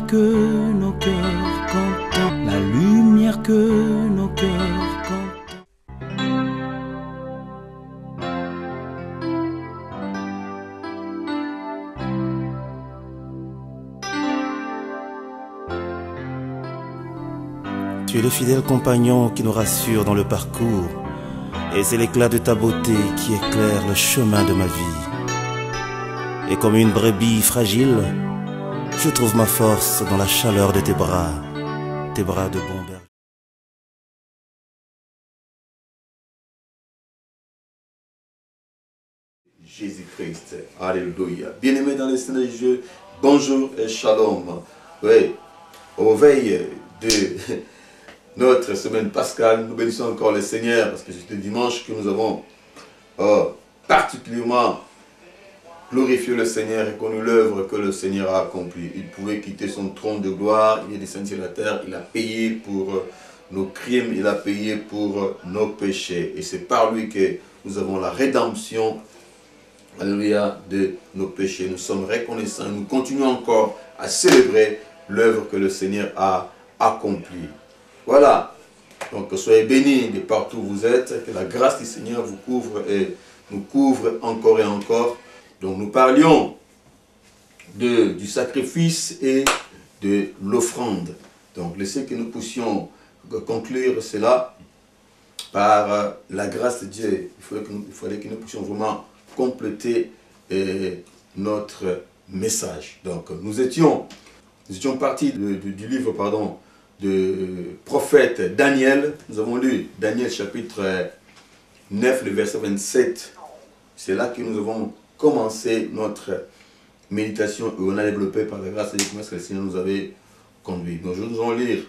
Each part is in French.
lumière que nos cœurs contemplent, la lumière que nos cœurs contemplent. Tu es le fidèle compagnon qui nous rassure dans le parcours, et c'est l'éclat de ta beauté qui éclaire le chemin de ma vie. Et comme une brebis fragile, je trouve ma force dans la chaleur de tes bras de bon berger. Jésus-Christ, alléluia. Bien-aimés dans les Seigneur Dieu, bonjour et shalom. Oui, au veille de notre semaine pascale, nous bénissons encore le Seigneur parce que c'est le dimanche que nous avons particulièrement glorifié le Seigneur et connu l'œuvre que le Seigneur a accomplie. Il pouvait quitter son trône de gloire, il est descendu sur la terre, il a payé pour nos crimes, il a payé pour nos péchés. Et c'est par lui que nous avons la rédemption, alléluia, de nos péchés. Nous sommes reconnaissants, nous continuons encore à célébrer l'œuvre que le Seigneur a accomplie. Voilà, donc soyez bénis de partout où vous êtes, que la grâce du Seigneur vous couvre et nous couvre encore et encore. Donc nous parlions du sacrifice et de l'offrande. Donc laissez que nous puissions conclure cela par la grâce de Dieu. Il fallait que nous puissions vraiment compléter notre message. Donc nous étions partis du livre, pardon, de prophète Daniel. Nous avons lu Daniel chapitre 9, le verset 27. C'est là que nous avons commencé notre méditation et on a développé par la grâce de Dieu ce que le Seigneur nous avait conduit. Donc nous allons lire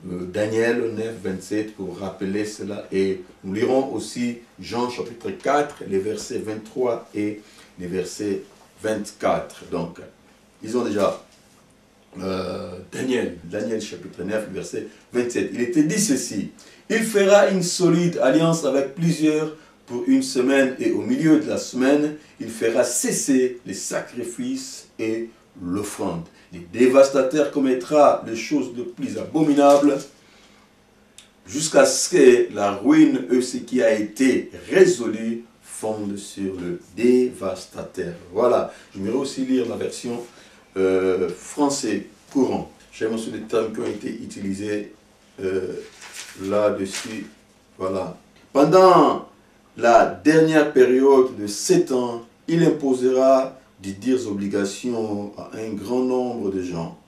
Daniel 9, 27 pour rappeler cela et nous lirons aussi Jean chapitre 4, les versets 23 et les versets 24. Donc, ils ont déjà Daniel chapitre 9, verset 27. Il était dit ceci: il fera une solide alliance avec plusieurs pour une semaine et au milieu de la semaine, il fera cesser les sacrifices et l'offrande. Les dévastateurs commettra les choses de plus abominables jusqu'à ce que la ruine, ce qui a été résolu, fonde sur le dévastateur. Voilà, je vais aussi lire la version français courant. J'aime aussi les termes qui ont été utilisés là-dessus. Voilà. Pendant la dernière période de 7 ans, il imposera des dires obligations à un grand nombre de gens.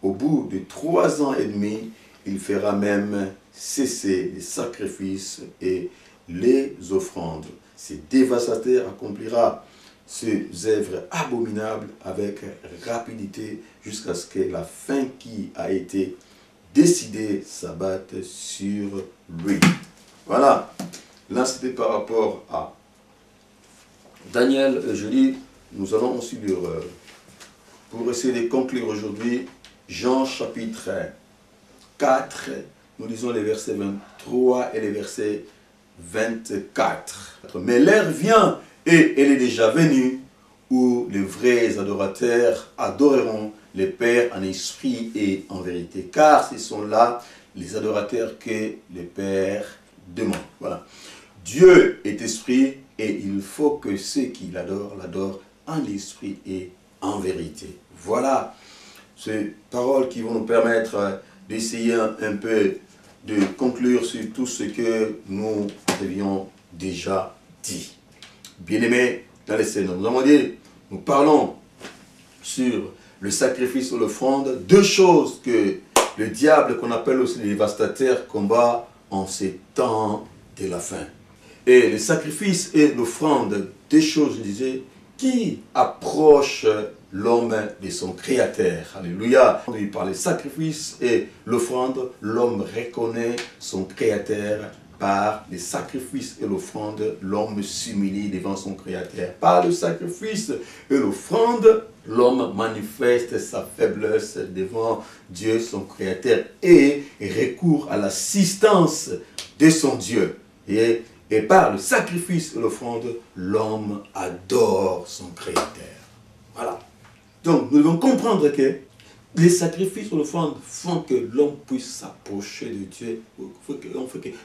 Au bout de 3 ans et demi, il fera même cesser les sacrifices et les offrandes. Ces dévastateurs accomplira ces œuvres abominables avec rapidité jusqu'à ce que la fin qui a été décidée s'abatte sur lui. Voilà. Là, c'était par rapport à Daniel. Je lis, nous allons aussi lire, pour essayer de conclure aujourd'hui, Jean chapitre 4. Nous lisons les versets 23 et les versets 24. Mais l'heure vient, et elle est déjà venue, où les vrais adorateurs adoreront le Père en esprit et en vérité. Car ce sont là les adorateurs que le Père demande. Voilà. Dieu est esprit et il faut que ceux qui l'adorent, l'adorent en esprit et en vérité. Voilà ces paroles qui vont nous permettre d'essayer un peu de conclure sur tout ce que nous avions déjà dit. Bien-aimés dans les Seigneurs, nous avons dit, nous parlons sur le sacrifice ou l'offrande, 2 choses que le diable, qu'on appelle aussi le dévastateur, combat en ces temps de la fin. Et le sacrifice et l'offrande, 2 choses, je disais, qui approchent l'homme de son Créateur. Alléluia. Par le sacrifice et l'offrande, l'homme reconnaît son Créateur. Par les sacrifices et l'offrande, l'homme s'humilie devant son Créateur. Par le sacrifice et l'offrande, l'homme manifeste sa faiblesse devant Dieu, son Créateur, et recourt à l'assistance de son Dieu. Et par le sacrifice et l'offrande, l'homme adore son Créateur. Voilà. Donc, nous devons comprendre que Les sacrifices ou l'offrande font que l'homme puisse s'approcher de Dieu, font que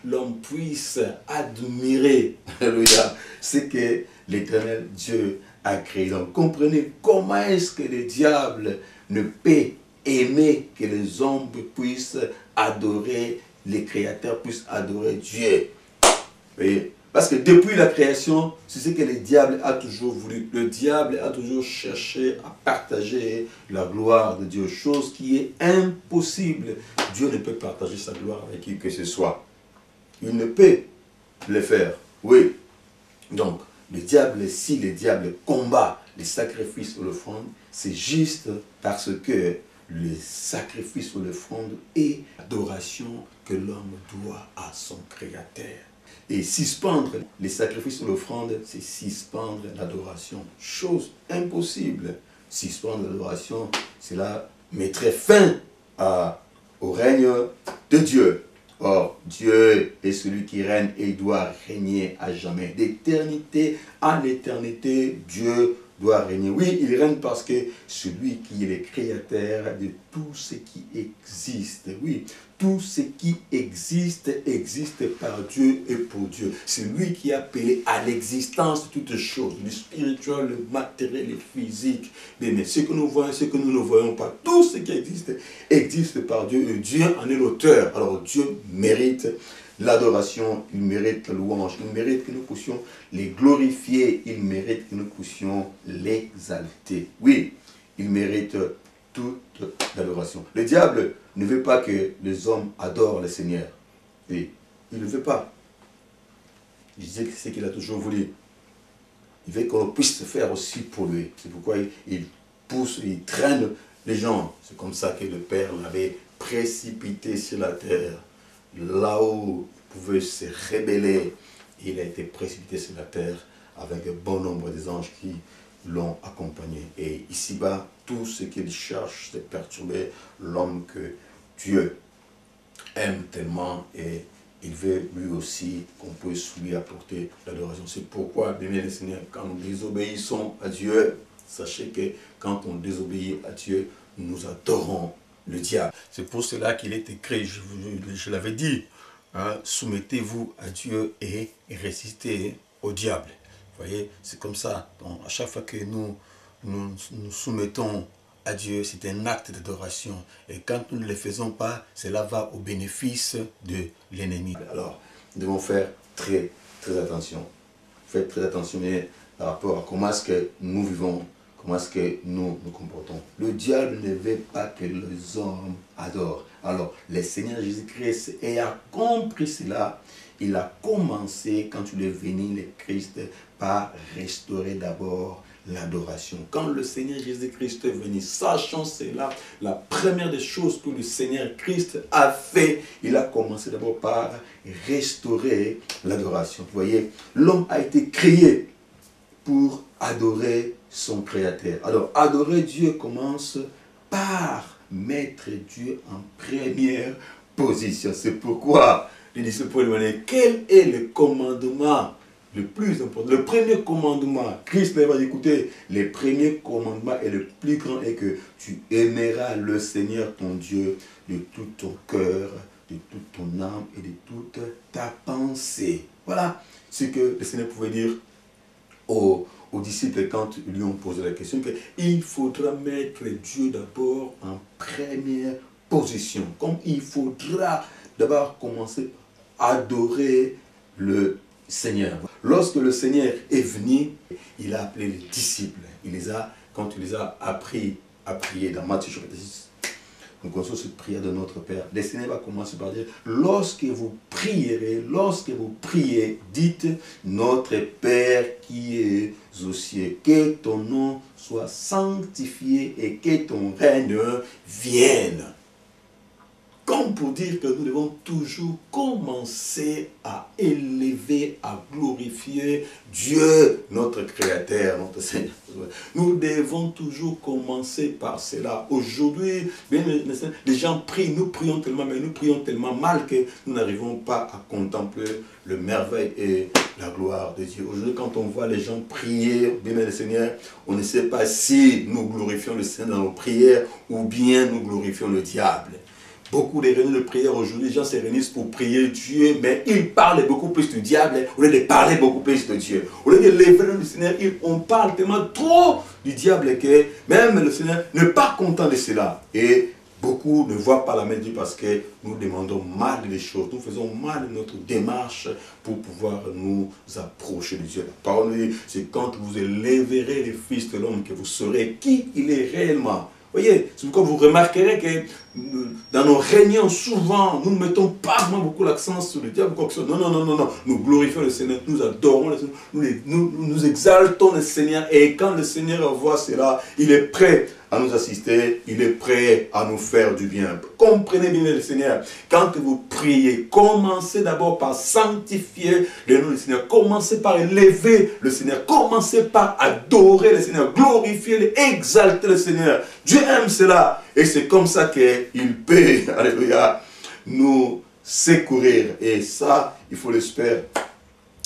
l'homme puisse admirer, alléluia, ce que l'Éternel Dieu a créé. Donc comprenez comment est-ce que le diable ne peut aimer que les hommes puissent adorer, les créateurs puissent adorer Dieu. Vous voyez? Parce que depuis la création, c'est ce que le diable a toujours voulu. Le diable a toujours cherché à partager la gloire de Dieu, chose qui est impossible. Dieu ne peut partager sa gloire avec qui que ce soit. Il ne peut le faire. Oui. Donc, le diable, si le diable combat les sacrifices ou l'offrande, c'est juste parce que le sacrifice ou l'offrande est l'adoration que l'homme doit à son Créateur. Et suspendre les sacrifices ou l'offrande, c'est suspendre l'adoration. Chose impossible. Suspendre l'adoration, cela mettrait fin au règne de Dieu. Or, Dieu est celui qui règne et il doit régner à jamais. D'éternité à l'éternité, Dieu doit régner. Oui, il règne parce que celui qui est le créateur de tout ce qui existe. Oui, tout ce qui existe, existe par Dieu et pour Dieu. C'est lui qui a appelé à l'existence toutes choses, le spirituel, le matériel, le physique. Mais ce que nous voyons, ce que nous ne voyons pas, tout ce qui existe, existe par Dieu et Dieu en est l'auteur. Alors Dieu mérite l'adoration, il mérite la louange, il mérite que nous puissions les glorifier, il mérite que nous puissions l'exalter. Oui, il mérite toute l'adoration. Le diable ne veut pas que les hommes adorent le Seigneur. Oui, il ne veut pas. Je disais que c'est ce qu'il a toujours voulu. Il veut qu'on puisse se faire aussi pour lui. C'est pourquoi il pousse, il traîne les gens. C'est comme ça que le Père l'avait précipité sur la terre. Là où il pouvait se rebeller, il a été précipité sur la terre avec un bon nombre des anges qui l'ont accompagné. Et ici-bas, tout ce qu'il cherche, c'est perturber l'homme que Dieu aime tellement et il veut lui aussi qu'on puisse lui apporter l'adoration. C'est pourquoi, bien les Seigneurs, quand nous désobéissons à Dieu, sachez que quand on désobéit à Dieu, nous adorons le diable. C'est pour cela qu'il est écrit, je l'avais dit, hein, soumettez-vous à Dieu et résistez au diable. Vous voyez, c'est comme ça. Donc, à chaque fois que nous soumettons à Dieu, c'est un acte d'adoration. Et quand nous ne le faisons pas, cela va au bénéfice de l'ennemi. Alors, nous devons faire très attention. Faites très attention par rapport à comment est-ce que nous vivons, comment est-ce que nous nous comportons. Le diable ne veut pas que les hommes adorent. Alors, le Seigneur Jésus-Christ a compris cela. Il a commencé, quand il est venu, le Christ, par restaurer d'abord l'adoration. Quand le Seigneur Jésus-Christ est venu, sachant cela, la première des choses que le Seigneur Christ a fait, il a commencé d'abord par restaurer l'adoration. Vous voyez, l'homme a été créé pour adorer son Créateur. Alors, adorer Dieu commence par mettre Dieu en première position. C'est pourquoi les disciples lui demandaient quel est le commandement le plus important. Le premier commandement, Christ leur a dit, écoutez, le premier commandement et le plus grand est que tu aimeras le Seigneur ton Dieu de tout ton cœur, de toute ton âme et de toute ta pensée. Voilà ce que le Seigneur pouvait dire aux disciples quand ils lui ont posé la question, qu'il faudra mettre Dieu d'abord en première position. Comme il faudra d'abord commencer à adorer le Seigneur. Lorsque le Seigneur est venu, il a appelé les disciples. Quand il les a appris à prier dans Matthieu chapitre 6, nous connaissons cette prière de notre Père. Le Seigneur va commencer par dire, lorsque vous prierez, lorsque vous priez, dites, notre Père qui est aux cieux, que ton nom soit sanctifié et que ton règne vienne. Comme pour dire que nous devons toujours commencer à élever, à glorifier Dieu, notre Créateur, notre Seigneur. Nous devons toujours commencer par cela. Aujourd'hui, les gens prient, nous prions tellement, mais nous prions tellement mal que nous n'arrivons pas à contempler le merveille et la gloire de Dieu. Aujourd'hui, quand on voit les gens prier, bien le Seigneur, on ne sait pas si nous glorifions le Seigneur dans nos prières ou bien nous glorifions le diable. Beaucoup de réunions de prière aujourd'hui, les gens se réunissent pour prier Dieu, mais ils parlent beaucoup plus du diable au lieu de parler beaucoup plus de Dieu. Au lieu de lever le Seigneur, on parle tellement trop du diable que même le Seigneur n'est pas content de cela. Et beaucoup ne voient pas la main de Dieu parce que nous demandons mal les choses, nous faisons mal notre démarche pour pouvoir nous approcher de Dieu. La parole dit, c'est quand vous élèverez les fils de l'homme que vous saurez qui il est réellement. Voyez, c'est pourquoi vous remarquerez que dans nos réunions, souvent, nous ne mettons pas vraiment beaucoup l'accent sur le diable. Non. Nous glorifions le Seigneur, nous adorons le Seigneur, nous exaltons le Seigneur. Et quand le Seigneur voit cela, il est prêt à nous assister, il est prêt à nous faire du bien. Comprenez bien le Seigneur. Quand vous priez, commencez d'abord par sanctifier le nom du Seigneur. Commencez par élever le Seigneur. Commencez par adorer le Seigneur, glorifier, exalter le Seigneur. Dieu aime cela. Et c'est comme ça qu'il peut, alléluia, nous secourir. Et ça, il faut l'espérer.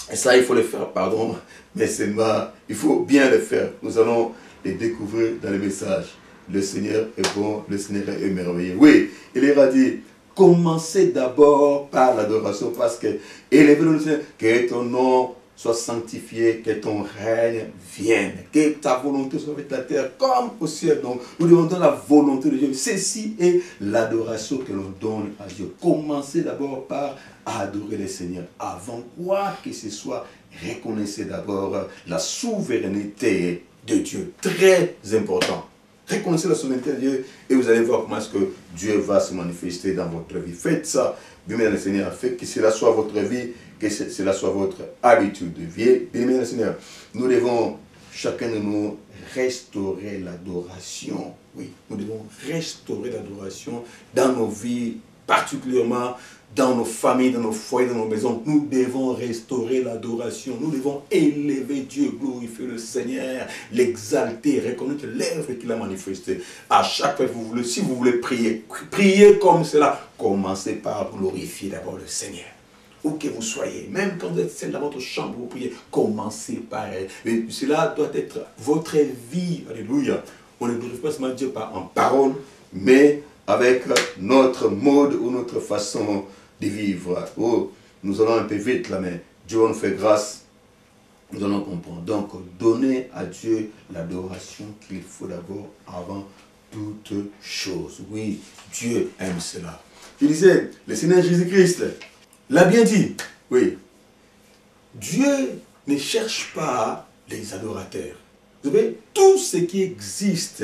Et ça, il faut le faire, pardon. Mais seulement, il faut bien le faire. Nous allons les découvrir dans les messages. Le Seigneur est bon, le Seigneur est merveilleux. Oui, il ira dire, commencez d'abord par l'adoration, parce que élevez le Seigneur, que ton nom soit sanctifié, que ton règne vienne, que ta volonté soit faite la terre comme au ciel. Donc, nous demandons la volonté de Dieu. Ceci est l'adoration que l'on donne à Dieu. Commencez d'abord par adorer le Seigneur. Avant quoi que ce soit, reconnaissez d'abord la souveraineté de Dieu. Très important. Reconnaissez la souveraineté de Dieu et vous allez voir comment est-ce que Dieu va se manifester dans votre vie. Faites ça, bien le Seigneur, faites que cela soit votre vie, que cela soit votre habitude de vie. Bien le Seigneur, nous devons, chacun de nous, restaurer l'adoration. Oui, nous devons restaurer l'adoration dans nos vies, particulièrement dans nos familles, dans nos foyers, dans nos maisons. Nous devons restaurer l'adoration. Nous devons élever Dieu, glorifier le Seigneur, l'exalter, reconnaître l'œuvre qu'il a manifestée. À chaque fois que vous voulez, si vous voulez prier, priez comme cela. Commencez par glorifier d'abord le Seigneur. Où que vous soyez, même quand vous êtes seul dans votre chambre, vous priez, commencez par elle. Mais cela doit être votre vie. Alléluia. On ne glorifie pas seulement Dieu en parole, mais avec notre mode ou notre façon de vivre. Oh, nous allons un peu vite là, mais Dieu nous fait grâce. Nous allons comprendre. Donc, donnez à Dieu l'adoration qu'il faut d'abord avant toute chose. Oui, Dieu aime cela. Je disais, le Seigneur Jésus-Christ l'a bien dit. Oui, Dieu ne cherche pas les adorateurs. Vous savez, tout ce qui existe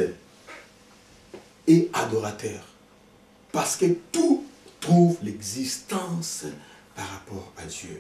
est adorateur. Parce que tout trouve l'existence par rapport à Dieu.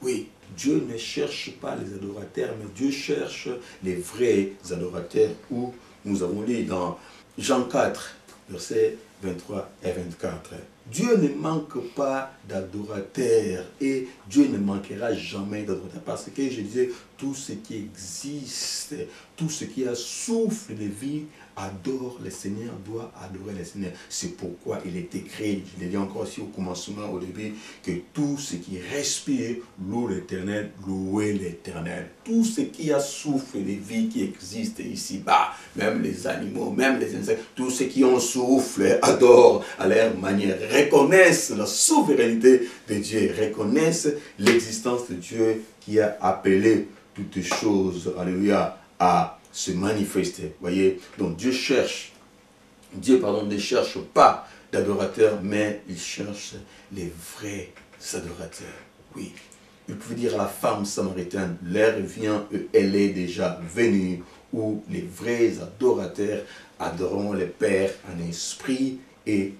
Oui, Dieu ne cherche pas les adorateurs, mais Dieu cherche les vrais adorateurs, où nous avons lu dans Jean 4, versets 23 et 24. Dieu ne manque pas d'adorateurs et Dieu ne manquera jamais d'adorateurs. Parce que je disais, tout ce qui existe, tout ce qui a souffle de vie, adore le Seigneur, doit adorer le Seigneur. C'est pourquoi il est écrit, je l'ai dit encore ici au commencement, au début, que tout ce qui respire loue l'Éternel, louez l'Éternel. Tout ce qui a souffle de vie qui existe ici-bas, même les animaux, même les insectes, tous ceux qui ont souffle, adorent à leur manière, reconnaissent la souveraineté de Dieu, reconnaissent l'existence de Dieu qui a appelé toutes choses, alléluia, à se manifester. Voyez, donc Dieu ne cherche pas d'adorateurs, mais il cherche les vrais adorateurs. Oui, il pouvait dire à la femme samaritaine, l'heure vient, elle est déjà venue, où les vrais adorateurs adoreront le Père en esprit et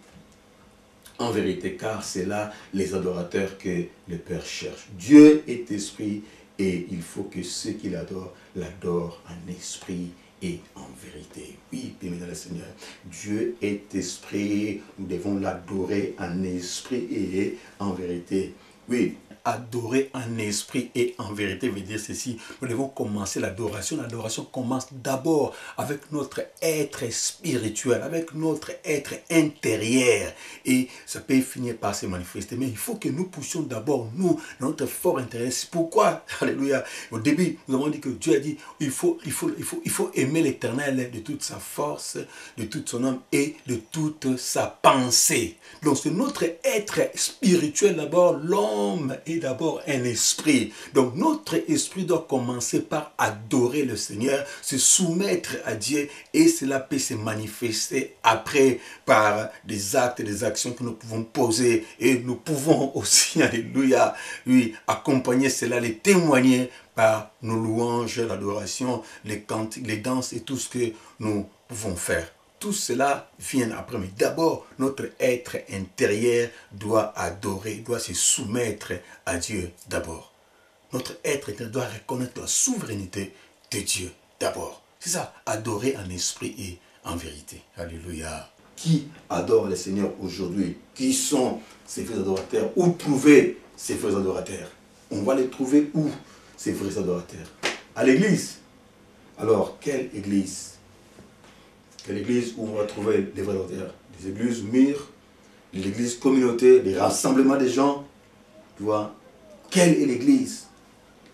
en vérité, car c'est là les adorateurs que le Père cherche. Dieu est esprit et il faut que ceux qui l'adorent, l'adorent en esprit et en vérité. Oui, bien le Seigneur. Dieu est esprit. Nous devons l'adorer en esprit et en vérité. Oui, adorer en esprit et en vérité veut dire ceci. Nous devons commencer l'adoration. L'adoration commence d'abord avec notre être spirituel, avec notre être intérieur. Et ça peut finir par se manifester. Mais il faut que nous poussions d'abord, nous, notre fort intérieur. C'est pourquoi, alléluia, au début, nous avons dit que Dieu a dit, il faut aimer l'Éternel de toute sa force, de toute son âme et de toute sa pensée. Donc c'est notre être spirituel d'abord. L'homme est d'abord un esprit. Donc notre esprit doit commencer par adorer le Seigneur, se soumettre à Dieu, et cela peut se manifester après par des actes, des actions que nous pouvons poser, et nous pouvons aussi, alléluia, oui, accompagner cela, les témoigner par nos louanges, l'adoration, les cantiques, les danses et tout ce que nous pouvons faire. Tout cela vient après, mais d'abord, notre être intérieur doit adorer, doit se soumettre à Dieu d'abord. Notre être intérieur doit reconnaître la souveraineté de Dieu d'abord. C'est ça, adorer en esprit et en vérité. Alléluia. Qui adore le Seigneur aujourd'hui? Qui sont ces vrais adorateurs? Où trouver ces vrais adorateurs? On va les trouver où, ces vrais adorateurs? À l'église. Alors, quelle église? Quelle église où on va trouver les vrais adorateurs? Les églises mûres, les églises communautés, les rassemblements des gens. Tu vois? Quelle est l'église?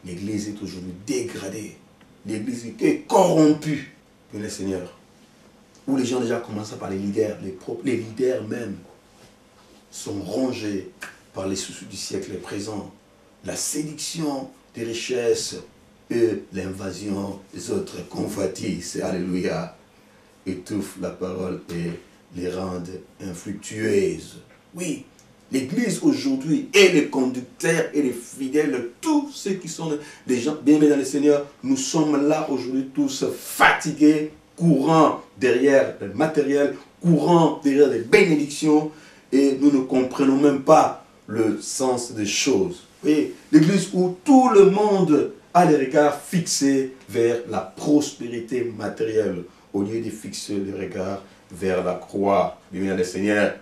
L'église est aujourd'hui dégradée. L'église est corrompue. Mais le Seigneur, où les gens déjà commencent par les leaders, les leaders même, sont rongés par les soucis du siècle présent. La séduction des richesses et l'invasion des autres convoitises. Alléluia. Étouffe la parole et les rendent infructueuses. Oui, l'église aujourd'hui et les conducteurs et les fidèles, tous ceux qui sont des gens bien-aimés dans le Seigneur, nous sommes là aujourd'hui tous fatigués, courant derrière le matériel, courant derrière les bénédictions, et nous ne comprenons même pas le sens des choses. Oui, l'église où tout le monde a les regards fixés vers la prospérité matérielle, au lieu de fixer le regard vers la croix, bien le Seigneur.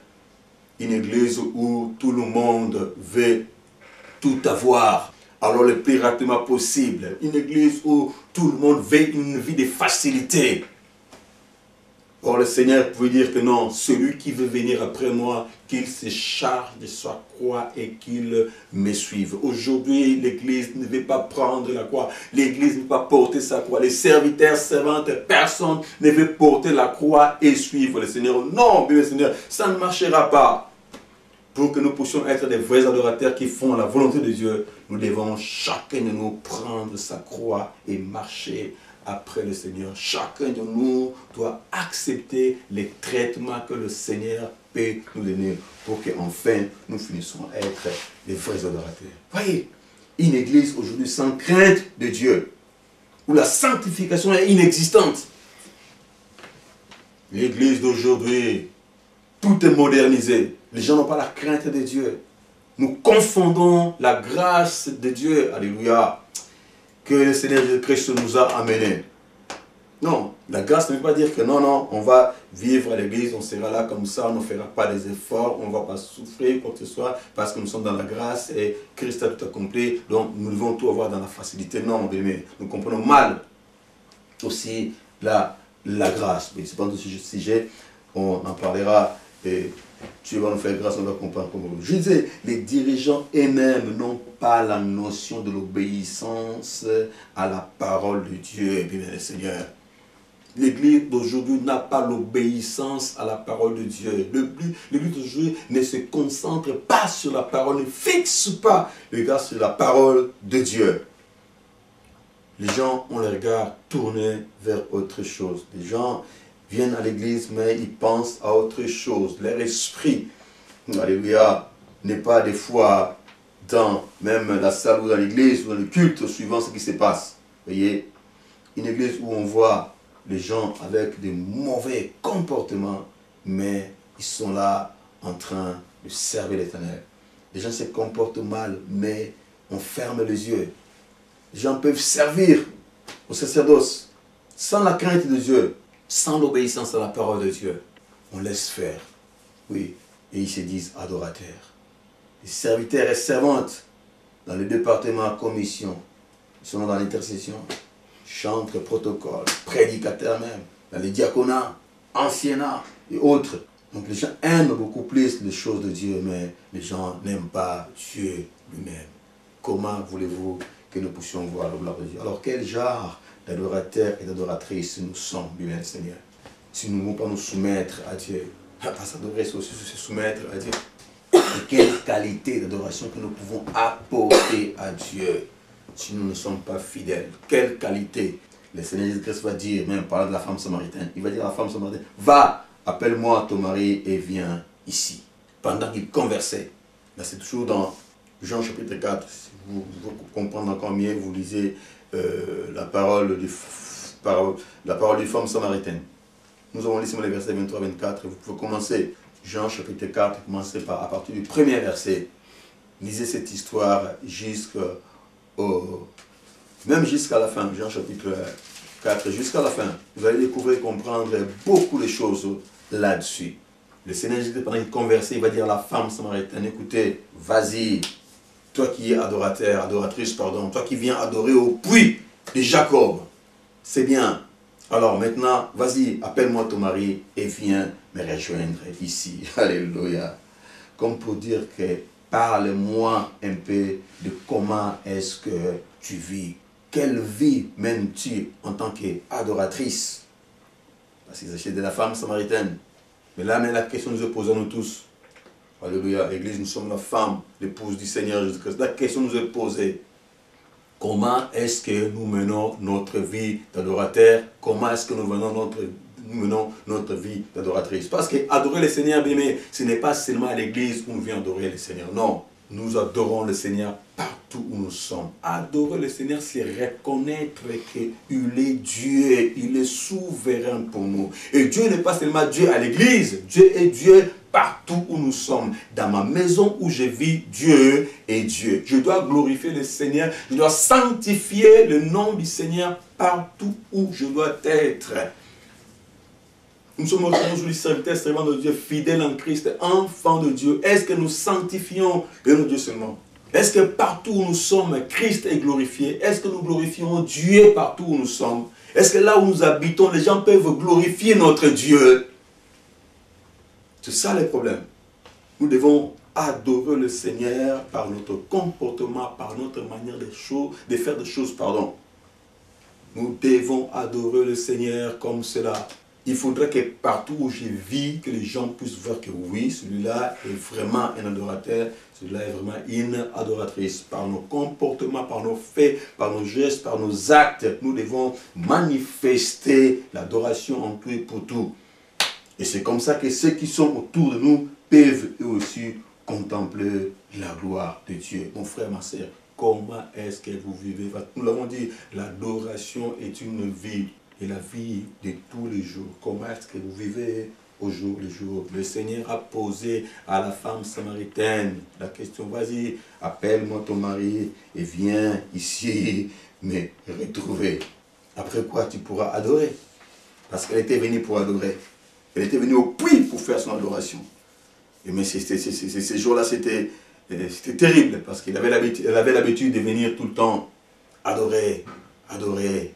Une église où tout le monde veut tout avoir, alors le plus rapidement possible. Une église où tout le monde veut une vie de facilité. Or le Seigneur pouvait dire que non, celui qui veut venir après moi, qu'il se charge de sa croix et qu'il me suive. Aujourd'hui, l'église ne veut pas prendre la croix. L'église ne veut pas porter sa croix. Les serviteurs, servantes, personne ne veut porter la croix et suivre le Seigneur. Non, bien le Seigneur, ça ne marchera pas. Pour que nous puissions être des vrais adorateurs qui font la volonté de Dieu, nous devons chacun de nous prendre sa croix et marcher après le Seigneur. Chacun de nous doit accepter les traitements que le Seigneur peut nous donner pour qu'enfin nous finissions à être des vrais adorateurs. Voyez, une église aujourd'hui sans crainte de Dieu, où la sanctification est inexistante. L'église d'aujourd'hui, tout est modernisé. Les gens n'ont pas la crainte de Dieu. Nous confondons la grâce de Dieu, alléluia, que le Seigneur Jésus-Christ nous a amenés. Non, la grâce ne veut pas dire que non, on va vivre à l'église, on sera là comme ça, on ne fera pas des efforts, on ne va pas souffrir, quoi que ce soit, parce que nous sommes dans la grâce et Christ a tout accompli, donc nous devons tout avoir dans la facilité. Non, mon bien-aimé, nous comprenons mal aussi la grâce. Mais c'est pas un sujet, on en parlera et Dieu va nous faire grâce, on va comprendre comment. Je disais, les dirigeants eux-mêmes n'ont pas la notion de l'obéissance à la parole de Dieu, bien le Seigneur. L'église d'aujourd'hui n'a pas l'obéissance à la parole de Dieu. L'église d'aujourd'hui ne se concentre pas sur la parole, ne fixe pas le regard sur la parole de Dieu. Les gens ont le regard tourné vers autre chose. Les gens viennent à l'église, mais ils pensent à autre chose. Leur esprit, alléluia, n'est pas des fois dans même la salle ou dans l'église ou dans le culte, suivant ce qui se passe. Vous voyez, une église où on voit les gens avec des mauvais comportements, mais ils sont là en train de servir l'Éternel. Les gens se comportent mal, mais on ferme les yeux. Les gens peuvent servir au sacerdoce. sans la crainte de Dieu, sans l'obéissance à la parole de Dieu, on laisse faire. Oui, et ils se disent adorateurs. Les serviteurs et servantes dans le département commission, ils sont dans l'intercession, chantres, protocole, prédicateurs même, dans les diaconats, anciennats et autres. Donc les gens aiment beaucoup plus les choses de Dieu, mais les gens n'aiment pas Dieu lui-même. Comment voulez-vous que nous puissions voir la gloire de Dieu? Alors quel genre d'adorateurs et d'adoratrices nous sommes, bien Seigneur? Si nous ne voulons pas nous soumettre à Dieu, pas s'adorer, c'est aussi se soumettre à Dieu. Et quelle qualité d'adoration que nous pouvons apporter à Dieu si nous ne sommes pas fidèles? Quelle qualité? Le Seigneur Jésus-Christ va dire, même parlant de la femme samaritaine, il va dire à la femme samaritaine, va, appelle-moi ton mari et viens ici. Pendant qu'il conversait, là c'est toujours dans Jean chapitre 4, si vous comprenez encore mieux, vous lisez la parole du femme samaritaine. Nous avons lu les versets 23-24, vous pouvez commencer Jean chapitre 4, commencez à partir du premier verset. Lisez cette histoire même jusqu'à la fin, Jean chapitre 4, jusqu'à la fin. Vous allez découvrir et comprendre beaucoup de choses là-dessus. Le Seigneur Jésus, pendant qu'il conversait, il va dire à la femme samaritaine, écoutez, vas-y, toi qui es adoratrice, toi qui viens adorer au puits de Jacob, c'est bien. Alors maintenant, vas-y, appelle-moi ton mari et viens me rejoindre ici. Alléluia. Comme pour dire que parle-moi un peu de comment est-ce que tu vis. Quelle vie mènes-tu en tant qu'adoratrice? Parce qu'il s'agit de la femme samaritaine. Mais là, la question nous est posée à nous tous. Alléluia. L'église, nous sommes la femme, l'épouse du Seigneur Jésus-Christ. La question nous est posée. Comment est-ce que nous menons notre vie d'adorateur? Comment est-ce que nous menons notre vie d'adoratrice? Parce que adorer le Seigneur, bien aimé, ce n'est pas seulement à l'église où on vient adorer le Seigneur. Non, nous adorons le Seigneur partout où nous sommes. Adorer le Seigneur, c'est reconnaître qu'il est Dieu, il est souverain pour nous. Et Dieu n'est pas seulement Dieu à l'église, Dieu est Dieu partout où nous sommes. Dans ma maison où je vis, Dieu est Dieu. Je dois glorifier le Seigneur, je dois sanctifier le nom du Seigneur partout où je dois être. Nous sommes aujourd'hui serviteurs, servants de Dieu, fidèles en Christ, enfants de Dieu. Est-ce que nous sanctifions le nom de Dieu seulement? Est-ce que partout où nous sommes, Christ est glorifié? Est-ce que nous glorifions Dieu partout où nous sommes? Est-ce que là où nous habitons, les gens peuvent glorifier notre Dieu? C'est ça le problème. Nous devons adorer le Seigneur par notre comportement, par notre manière de faire des choses. Nous devons adorer le Seigneur comme cela. Il faudrait que partout où je vis, que les gens puissent voir que oui, celui-là est vraiment un adorateur, celui-là est vraiment une adoratrice. Par nos comportements, par nos faits, par nos gestes, par nos actes, nous devons manifester l'adoration en tout et pour tout. Et c'est comme ça que ceux qui sont autour de nous peuvent eux aussi contempler la gloire de Dieu. Mon frère, ma sœur, comment est-ce que vous vivez? Nous l'avons dit, l'adoration est une vie. Et la vie de tous les jours. Comment est-ce que vous vivez au jour le jour? Le Seigneur a posé à la femme samaritaine la question, vas-y, appelle-moi ton mari et viens ici me retrouver. Après quoi tu pourras adorer? Parce qu'elle était venue pour adorer. Elle était venue au puits pour faire son adoration. Et mais ces jours-là, c'était terrible parce qu'elle avait l'habitude de venir tout le temps adorer. Adorer.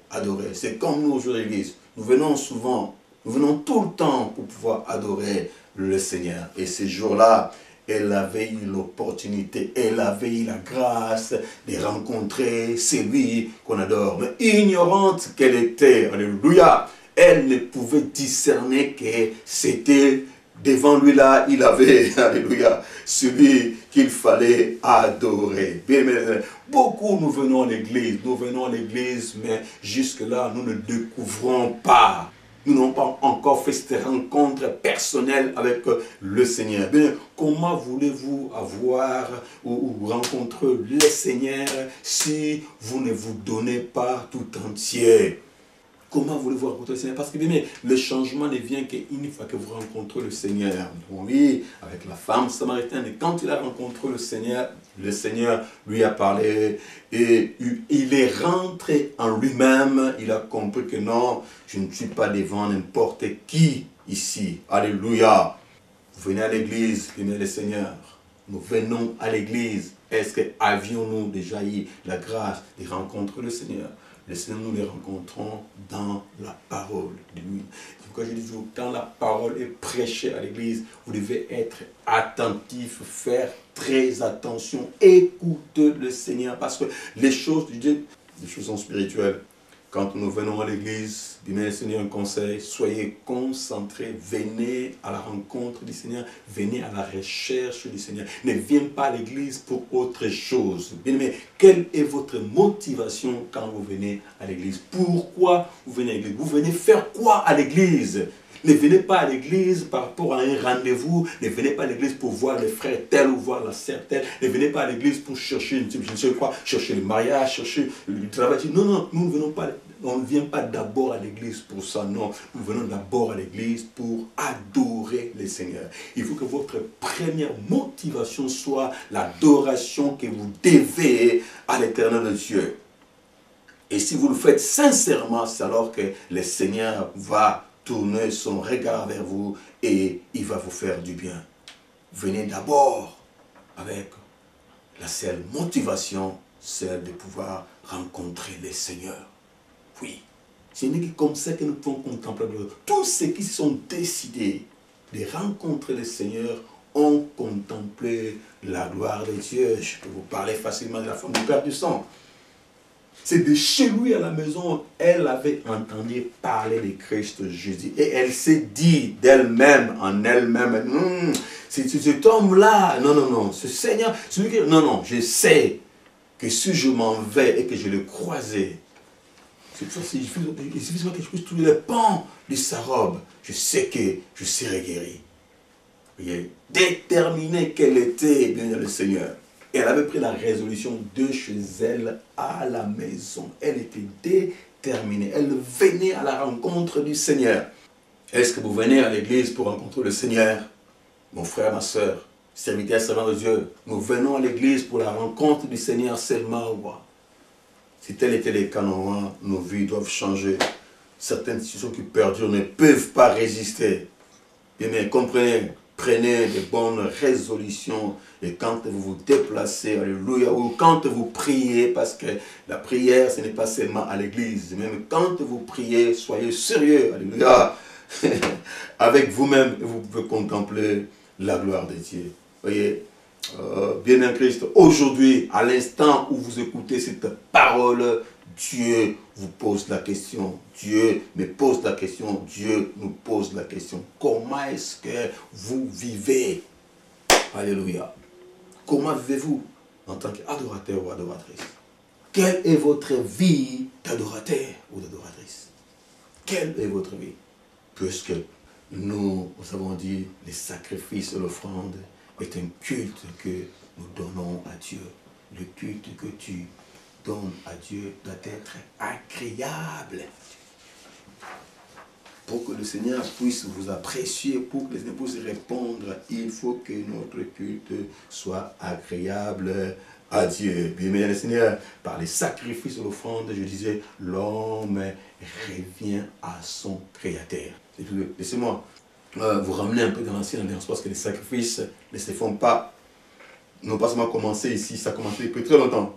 C'est comme nous aujourd'hui à l'église. Nous venons souvent, nous venons tout le temps pour pouvoir adorer le Seigneur. Et ces jours-là, elle avait eu l'opportunité, elle avait eu la grâce de rencontrer celui qu'on adore. Mais ignorante qu'elle était, alléluia, elle ne pouvait discerner que c'était devant lui là, il avait, alléluia, celui qu'il fallait adorer. Bien, beaucoup nous venons à l'église, mais jusque-là, nous ne découvrons pas. Nous n'avons pas encore fait cette rencontre personnelle avec le Seigneur. Bien, comment voulez-vous avoir ou rencontrer le Seigneur si vous ne vous donnez pas tout entier? Comment voulez-vous rencontrer le Seigneur? Parce que bien, le changement ne vient qu'une fois que vous rencontrez le Seigneur. Oui, avec la femme samaritaine, et quand il a rencontré le Seigneur lui a parlé et il est rentré en lui-même. Il a compris que non, je ne suis pas devant n'importe qui ici. Alléluia. Vous venez à l'église, bien le Seigneur. Nous venons à l'église. Est-ce que avions-nous déjà eu la grâce de rencontrer le Seigneur? Le Seigneur, nous les rencontrons dans la parole de lui. C'est pourquoi je dis toujours, quand la parole est prêchée à l'église, vous devez être attentif, faire très attention, écouter le Seigneur, parce que les choses de Dieu, les choses sont spirituelles. Quand nous venons à l'église, bien le Seigneur un conseil, soyez concentrés, venez à la rencontre du Seigneur, venez à la recherche du Seigneur. Ne viens pas à l'église pour autre chose. Bien aimé, quelle est votre motivation quand vous venez à l'église? Pourquoi vous venez à l'église? Vous venez faire quoi à l'église? Ne venez pas à l'église par rapport à un rendez-vous. Ne venez pas à l'église pour voir le frère tel ou voir la sœur telle. Ne venez pas à l'église pour chercher, je ne sais quoi, chercher le mariage, chercher le travail. Non, non, nous ne venons pas. On ne vient pas d'abord à l'église pour ça, non. Nous venons d'abord à l'église pour adorer le Seigneur. Il faut que votre première motivation soit l'adoration que vous devez à l'Éternel de Dieu. Et si vous le faites sincèrement, c'est alors que le Seigneur va tourner son regard vers vous et il va vous faire du bien. Venez d'abord avec la seule motivation, celle de pouvoir rencontrer le Seigneur. Oui, ce n'est que comme ça que nous pouvons contempler. Tous ceux qui se sont décidés de rencontrer le Seigneur ont contemplé la gloire de Dieu. Je peux vous parler facilement de la femme du Père du sang. C'est de chez lui à la maison, elle avait entendu parler de Christ Jésus. Et elle s'est dit d'elle-même, en elle-même, c'est cet homme-là, non, non, non, ce Seigneur, celui qui, non, non, je sais que si je m'en vais et que je le croisais, il suffit que je puisse toucher le pan de sa robe, je sais que je serai guéri. Vous voyez, déterminée qu'elle était, bien le Seigneur. Et elle avait pris la résolution de chez elle à la maison. Elle était déterminée. Elle venait à la rencontre du Seigneur. Est-ce que vous venez à l'église pour rencontrer le Seigneur? Mon frère, ma soeur, serviteur, servant de Dieu, nous venons à l'église pour la rencontre du Seigneur seulement. Si tel était le cas, nos vies doivent changer. Certaines situations qui perdurent ne peuvent pas résister. Bien, comprenez. Prenez de bonnes résolutions et quand vous vous déplacez, alléluia, ou quand vous priez, parce que la prière, ce n'est pas seulement à l'église, même quand vous priez, soyez sérieux, alléluia, avec vous-même, vous pouvez contempler la gloire de Dieu. Voyez, bien en Christ, aujourd'hui, à l'instant où vous écoutez cette parole, Dieu vous pose la question, Dieu me pose la question, Dieu nous pose la question. Comment est-ce que vous vivez? Alléluia. Comment vivez-vous en tant qu'adorateur ou adoratrice? Quelle est votre vie d'adorateur ou d'adoratrice? Quelle est votre vie? Puisque nous avons dit, les sacrifices et l'offrande est un culte que nous donnons à Dieu. Le culte que tu donne à Dieu doit être agréable. Pour que le Seigneur puisse vous apprécier, pour que les Seigneur puisse répondre, il faut que notre culte soit agréable à Dieu. Bien, le Seigneur, par les sacrifices et l'offrande, je disais, l'homme revient à son Créateur. Laissez-moi vous ramener un peu dans l'ancienne alliance, parce que les sacrifices ne se font pas, n'ont pas seulement commencé ici, ça a commencé depuis très longtemps.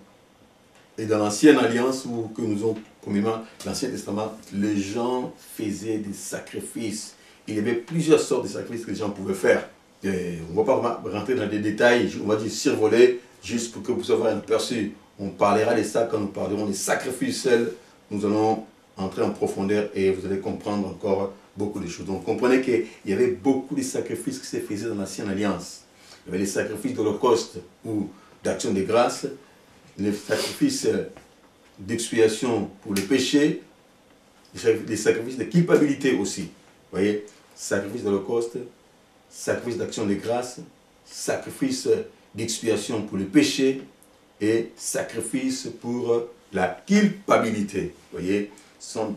Et dans l'ancienne alliance, que nous avons communément, l'Ancien Testament, les gens faisaient des sacrifices. Il y avait plusieurs sortes de sacrifices que les gens pouvaient faire. Et on ne va pas rentrer dans des détails, on va dire survoler, juste pour que vous puissiez avoir un aperçu. On parlera de ça quand nous parlerons des sacrifices. Nous allons entrer en profondeur et vous allez comprendre encore beaucoup de choses. Donc comprenez qu'il y avait beaucoup de sacrifices qui se faisaient dans l'Ancienne Alliance. Il y avait les sacrifices d'Holocauste ou d'action de grâce, les sacrifices d'expiation pour le péché, les sacrifices de culpabilité aussi. Vous voyez, sacrifice d'Holocauste, sacrifice d'action de grâce, sacrifice d'expiation pour le péché et sacrifice pour la culpabilité. Vous voyez, ce sont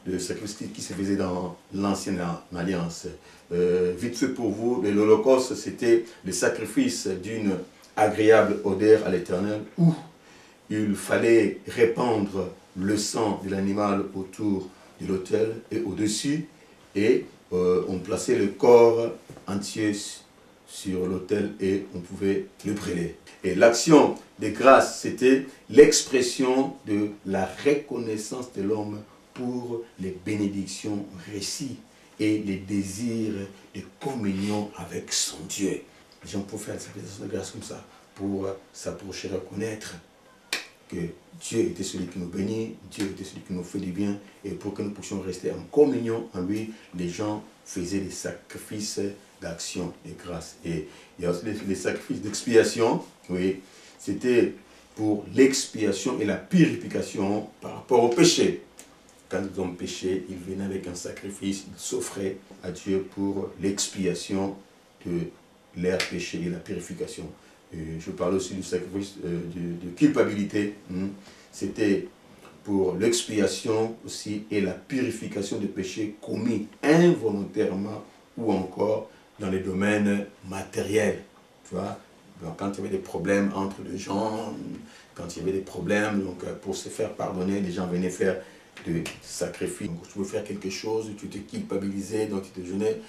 le sacrifice qui se faisait dans l'ancienne alliance. Vite fait pour vous, l'Holocauste, c'était le sacrifice d'une agréable odeur à l'Éternel, où il fallait répandre le sang de l'animal autour de l'autel et au-dessus, et on plaçait le corps entier sur l'autel et on pouvait le brûler. Et l'action de grâce, c'était l'expression de la reconnaissance de l'homme pour les bénédictions reçues et les désirs de communion avec son Dieu. Les gens peuvent faire des sacrifices de grâce comme ça, pour s'approcher, reconnaître que Dieu était celui qui nous bénit, Dieu était celui qui nous fait du bien, et pour que nous puissions rester en communion en lui, les gens faisaient des sacrifices d'action et grâce. Et il y a aussi les sacrifices d'expiation, oui, c'était pour l'expiation et la purification par rapport au péché. Quand ils ont péché, ils venaient avec un sacrifice, ils s'offraient à Dieu pour l'expiation de leur péché et la purification. Je parle aussi du sacrifice de culpabilité. C'était pour l'expiation aussi et la purification des péchés commis involontairement ou encore dans les domaines matériels. Tu vois, donc, quand il y avait des problèmes entre les gens, quand il y avait des problèmes, donc pour se faire pardonner, les gens venaient faire de sacrifice. Donc, tu veux faire quelque chose, tu te culpabilisais, donc tu te jeûnais.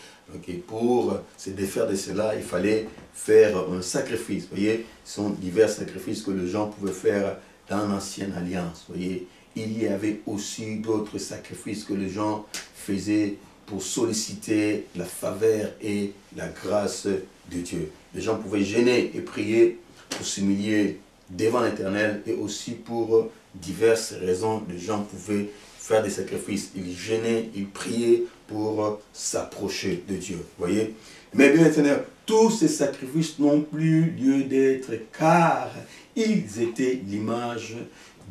Et pour se défaire de cela, il fallait faire un sacrifice. Vous voyez, ce sont divers sacrifices que les gens pouvaient faire dans l'ancienne alliance. Vous voyez, il y avait aussi d'autres sacrifices que les gens faisaient pour solliciter la faveur et la grâce de Dieu. Les gens pouvaient jeûner et prier pour s'humilier devant l'Éternel, et aussi pour diverses raisons, les gens pouvaient faire des sacrifices. Ils jeûnaient, ils priaient pour s'approcher de Dieu. Voyez. Mais bien maintenant, tous ces sacrifices n'ont plus lieu d'être, car ils étaient l'image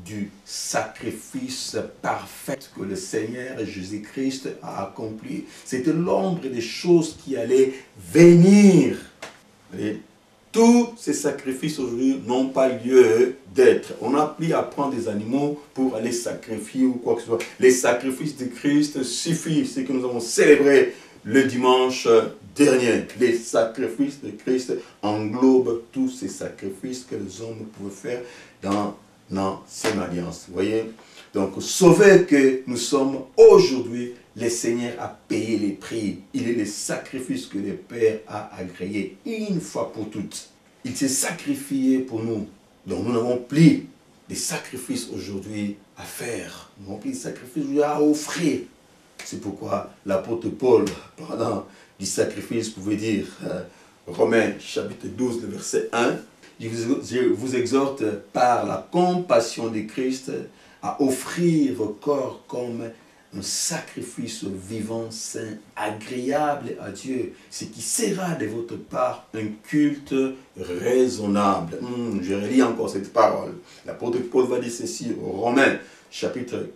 du sacrifice parfait que le Seigneur Jésus-Christ a accompli. C'était l'ombre des choses qui allaient venir. Voyez. Tous ces sacrifices aujourd'hui n'ont pas lieu d'être. On n'a plus à prendre des animaux pour aller sacrifier ou quoi que ce soit. Les sacrifices de Christ suffisent. C'est ce que nous avons célébré le dimanche dernier. Les sacrifices de Christ englobent tous ces sacrifices que les hommes pouvaient faire dans l'ancienne alliance. Vous voyez? Donc, sauvés que nous sommes aujourd'hui, le Seigneur a payé les prix. Il est le sacrifice que le Père a agréé une fois pour toutes. Il s'est sacrifié pour nous. Donc nous n'avons plus de sacrifices aujourd'hui à faire. Nous n'avons plus de sacrifices à offrir. C'est pourquoi l'apôtre Paul, parlant du sacrifice, pouvait dire, Romains chapitre 12, le verset 1, je vous exhorte par la compassion de Christ à offrir vos corps comme un sacrifice vivant, saint, agréable à Dieu, ce qui sera de votre part un culte raisonnable. Je relis encore cette parole. L'apôtre Paul va dire ceci, Romains, chapitre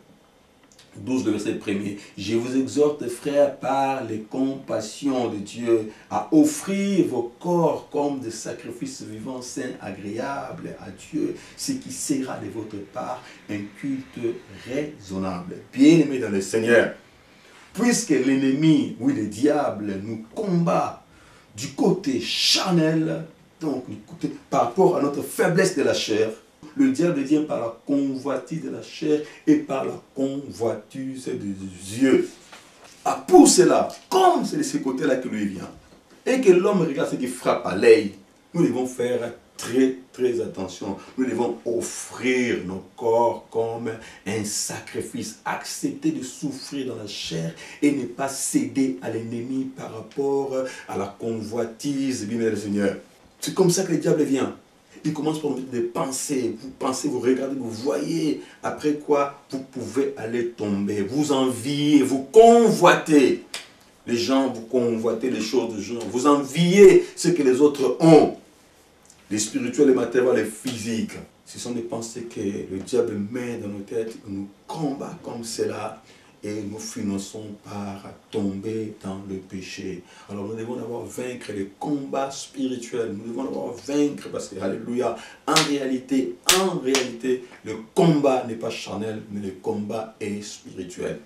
12, le verset 1er. Je vous exhorte, frères, par les compassions de Dieu, à offrir vos corps comme des sacrifices vivants, saints, agréables à Dieu, ce qui sera de votre part un culte raisonnable. Bien-aimés dans le Seigneur, puisque l'ennemi, oui, le diable, nous combat du côté charnel, donc par rapport à notre faiblesse de la chair, le diable vient par la convoitise de la chair et par la convoitise des yeux. Ah, pour cela, comme c'est de ce côté-là que lui vient, et que l'homme regarde ce qui frappe à l'œil, nous devons faire très très attention. Nous devons offrir nos corps comme un sacrifice, accepter de souffrir dans la chair et ne pas céder à l'ennemi par rapport à la convoitise, bien le Seigneur. C'est comme ça que le diable vient. Il commence par des pensées. Vous pensez, vous regardez, vous voyez. Après quoi, vous pouvez aller tomber. Vous enviez, vous convoitez. Les gens, vous convoitez les choses des gens. Vous enviez ce que les autres ont. Les spirituels, les matériels, les physiques. Ce sont des pensées que le diable met dans nos têtes. Il nous combat comme cela. Et nous finissons par tomber dans le péché. Alors nous devons d'abord vaincre les combats spirituels. Nous devons d'abord vaincre parce que, alléluia, en réalité, le combat n'est pas charnel, mais le combat est spirituel.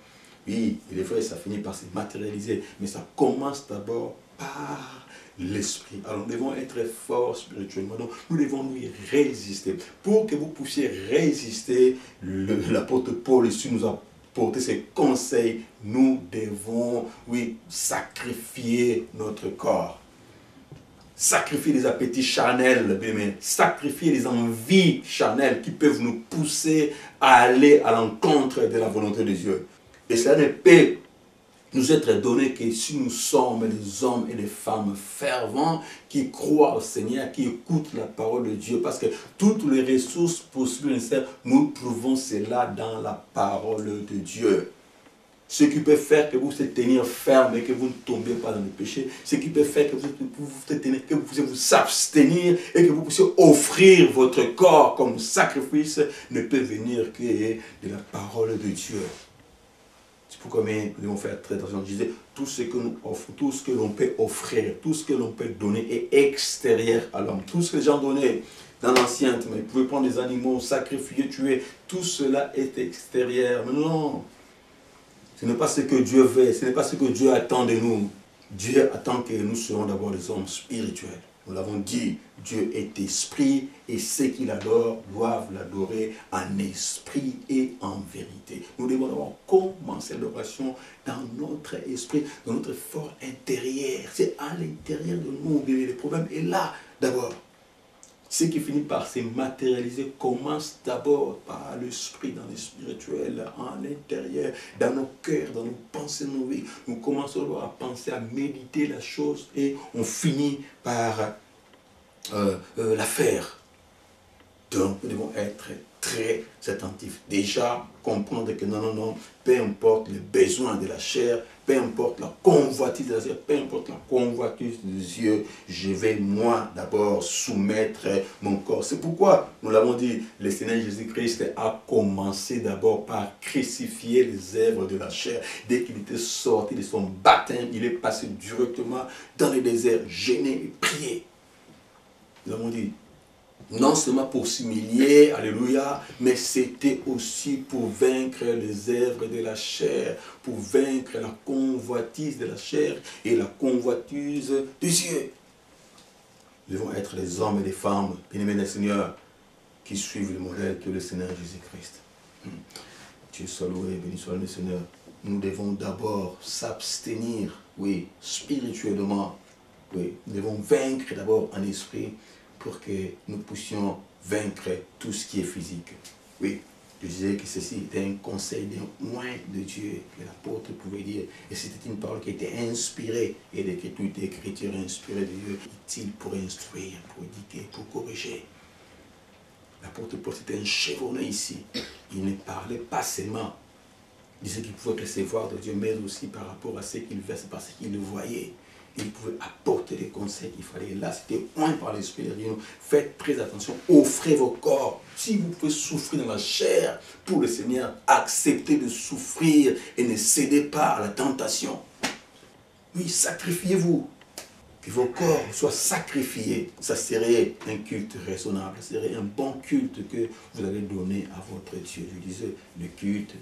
Oui, il est vrai, ça finit par se matérialiser, mais ça commence d'abord par l'esprit. Alors nous devons être forts spirituellement, donc nous devons lui résister. Pour que vous puissiez résister, l'apôtre Paul ici nous a porté ses conseils, nous devons, oui, sacrifier notre corps. Sacrifier les appétits charnels, sacrifier les envies charnelles qui peuvent nous pousser à aller à l'encontre de la volonté de Dieu. Et cela ne peut nous être donné que si nous sommes des hommes et des femmes fervents qui croient au Seigneur, qui écoutent la parole de Dieu. Parce que toutes les ressources possibles, nous trouvons cela dans la parole de Dieu. Ce qui peut faire que vous vous tenir ferme et que vous ne tombez pas dans le péché. Ce qui peut faire que vous puissiez vous abstenir et que vous puissiez offrir votre corps comme sacrifice ne peut venir que de la parole de Dieu. C'est pourquoi nous devons faire très attention. Je disais, tout ce que nous offrons, tout ce que l'on peut offrir, tout ce que l'on peut donner est extérieur à l'homme. Tout ce que les gens donnaient dans l'Ancien Testament, ils pouvaient prendre des animaux, sacrifier, tuer, tout cela est extérieur. Mais non, ce n'est pas ce que Dieu veut, ce n'est pas ce que Dieu attend de nous. Dieu attend que nous soyons d'abord des hommes spirituels. Nous l'avons dit, Dieu est esprit et ceux qui l'adorent doivent l'adorer en esprit et en vérité. Nous devons d'abord commencer l'adoration dans notre esprit, dans notre fort intérieur. C'est à l'intérieur de nous, le problème est là d'abord. Ce qui finit par se matérialiser commence d'abord par l'esprit, dans le spirituel, en l'intérieur, dans nos cœurs, dans nos pensées, nos vies. Nous commençons à penser, à méditer la chose et on finit par la faire. Donc nous devons être très attentifs. Déjà, comprendre que non, peu importe les besoins de la chair, peu importe la convoitise de la chair, peu importe la convoitise des yeux, je vais moi d'abord soumettre mon corps. C'est pourquoi, nous l'avons dit, le Seigneur Jésus-Christ a commencé d'abord par crucifier les œuvres de la chair. Dès qu'il était sorti de son baptême, il est passé directement dans le désert, gêné et prier. Nous l'avons dit, non seulement pour s'humilier, alléluia, mais c'était aussi pour vaincre les œuvres de la chair, pour vaincre la convoitise de la chair et la convoitise des yeux. Nous devons être les hommes et les femmes, bien-aimés du Seigneur, qui suivent le modèle que le Seigneur Jésus-Christ. Dieu soit loué, béni soit le Seigneur. Nous devons d'abord s'abstenir, oui, spirituellement. Oui, nous devons vaincre d'abord en esprit, pour que nous puissions vaincre tout ce qui est physique. Oui, je disais que ceci était un conseil d'un loin de Dieu, que l'apôtre pouvait dire. Et c'était une parole qui était inspirée, et toute écriture inspirée de Dieu, utile pour instruire, pour éduquer, pour corriger. L'apôtre Paul, c'était un chevronné ici. Il ne parlait pas seulement de ce qu'il pouvait recevoir de Dieu, mais aussi par rapport à ce qu'il versait, parce qu'il le voyait. Il pouvait apporter les conseils qu'il fallait. Là, c'était point par l'Esprit de Dieu. Faites très attention, offrez vos corps. Si vous pouvez souffrir dans la chair pour le Seigneur, acceptez de souffrir et ne cédez pas à la tentation. Oui, sacrifiez-vous. Que vos corps soient sacrifiés. Ça serait un culte raisonnable. Ça serait un bon culte que vous allez donner à votre Dieu. Je disais, le culte,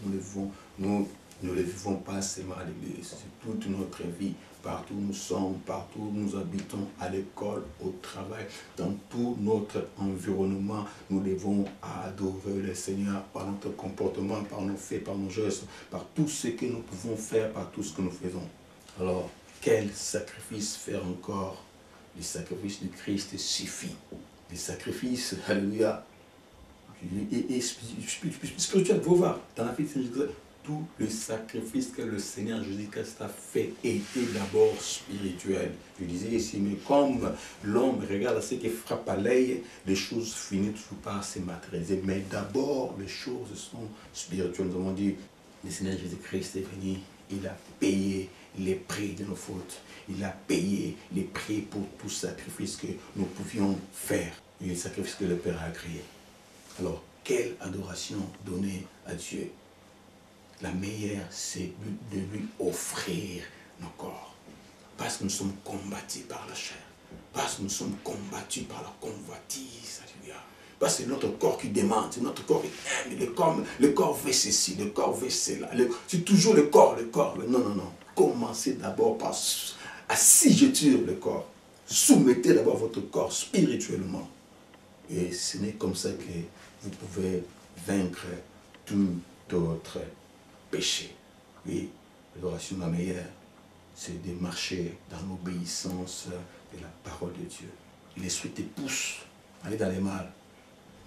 nous ne le vivons pas seulement à l'église. C'est toute notre vie. Partout où nous sommes, partout où nous habitons, à l'école, au travail, dans tout notre environnement, nous devons adorer le Seigneur par notre comportement, par nos faits, par nos gestes, par tout ce que nous pouvons faire, par tout ce que nous faisons. Alors, quel sacrifice faire encore? Le sacrifice du Christ suffit. Le sacrifice, alléluia, et spirituel, vous voir dans la vie de Jésus-Christ. Tout le sacrifice que le Seigneur Jésus-Christ a fait était d'abord spirituel. Je disais ici, mais comme l'homme regarde ce qui frappe à l'œil, les choses finissent toujours par se matérialiser. Mais d'abord, les choses sont spirituelles. Nous avons dit, le Seigneur Jésus-Christ est venu, il a payé les prix de nos fautes. Il a payé les prix pour tout sacrifice que nous pouvions faire. Et le sacrifice que le Père a créé. Alors, quelle adoration donner à Dieu? La meilleure, c'est de lui offrir nos corps. Parce que nous sommes combattus par la chair. Parce que nous sommes combattus par la convoitise. Alléluia. Parce que c'est notre corps qui demande, c'est notre corps qui aime. Le corps veut ceci, le corps veut cela. C'est toujours le corps. Non, non, non. Commencez d'abord par assujettir le corps. Soumettez d'abord votre corps spirituellement. Et ce n'est comme ça que vous pouvez vaincre tout autre péché. Oui, l'adoration la meilleure, c'est de marcher dans l'obéissance de la parole de Dieu. L'esprit te pousse à aller dans le mal.